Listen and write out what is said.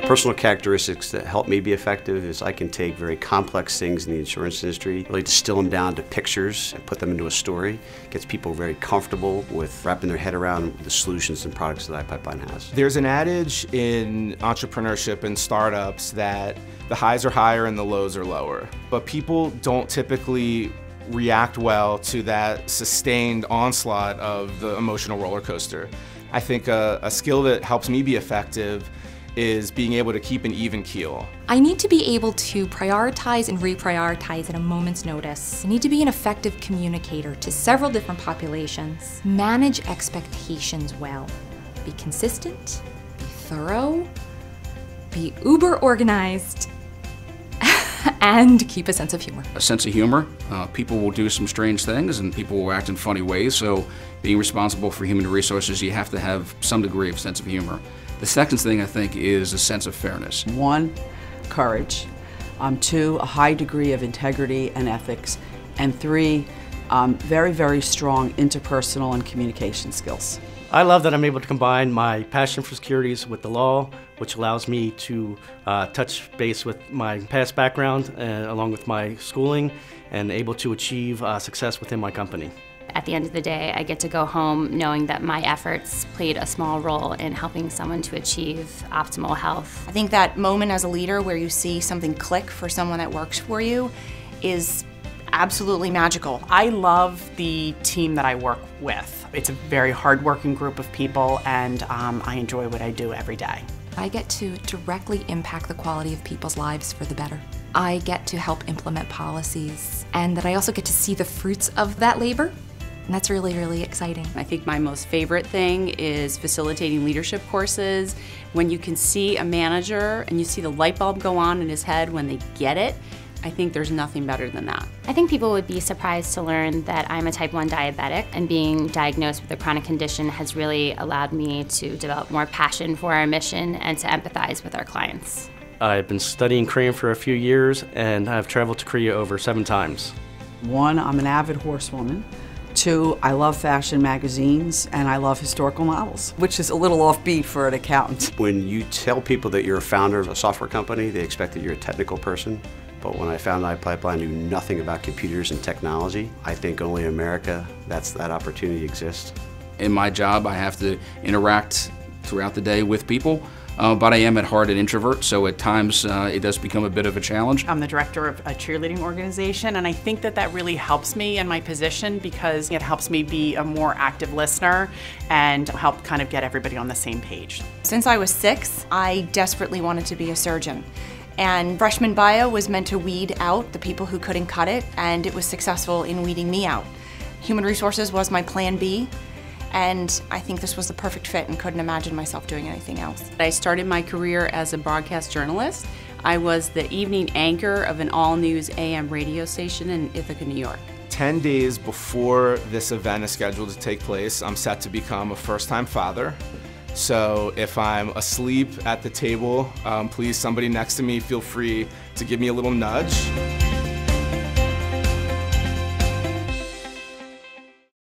Personal characteristics that help me be effective is I can take very complex things in the insurance industry, really distill them down to pictures and put them into a story. It gets people very comfortable with wrapping their head around the solutions and products that iPipeline has. There's an adage in entrepreneurship and startups that the highs are higher and the lows are lower, but people don't typically react well to that sustained onslaught of the emotional roller coaster. I think a skill that helps me be effective is being able to keep an even keel. I need to be able to prioritize and reprioritize at a moment's notice. I need to be an effective communicator to several different populations. Manage expectations well. Be consistent, be thorough, be uber organized, and keep a sense of humor. A sense of humor. People will do some strange things and people will act in funny ways, so being responsible for human resources, you have to have some degree of sense of humor. The second thing, I think, is a sense of fairness. 1, courage. 2, a high degree of integrity and ethics. And 3, very, very strong interpersonal and communication skills. I love that I'm able to combine my passion for securities with the law, which allows me to touch base with my past background along with my schooling and able to achieve success within my company. At the end of the day, I get to go home knowing that my efforts played a small role in helping someone to achieve optimal health. I think that moment as a leader where you see something click for someone that works for you is absolutely magical. I love the team that I work with. It's a very hard-working group of people, and I enjoy what I do every day. I get to directly impact the quality of people's lives for the better. I get to help implement policies, and that I also get to see the fruits of that labor. And that's really, really exciting. I think my most favorite thing is facilitating leadership courses. When you can see a manager and you see the light bulb go on in his head when they get it, I think there's nothing better than that. I think people would be surprised to learn that I'm a type 1 diabetic, and being diagnosed with a chronic condition has really allowed me to develop more passion for our mission and to empathize with our clients. I've been studying Korean for a few years and I've traveled to Korea over 7 times. 1, I'm an avid horsewoman. 2, I love fashion magazines and I love historical novels, which is a little offbeat for an accountant. When you tell people that you're a founder of a software company, they expect that you're a technical person. But when I found iPipeline, I knew nothing about computers and technology. I think only in America that opportunity exists. In my job, I have to interact throughout the day with people, but I am at heart an introvert, so at times it does become a bit of a challenge. I'm the director of a cheerleading organization, and I think that really helps me in my position because it helps me be a more active listener and help kind of get everybody on the same page. Since I was 6, I desperately wanted to be a surgeon. And freshman bio was meant to weed out the people who couldn't cut it, and it was successful in weeding me out. Human resources was my plan B, and I think this was the perfect fit and couldn't imagine myself doing anything else. I started my career as a broadcast journalist. I was the evening anchor of an all-news AM radio station in Ithaca, New York. 10 days before this event is scheduled to take place, I'm set to become a first-time father. So if I'm asleep at the table, please, somebody next to me, feel free to give me a little nudge.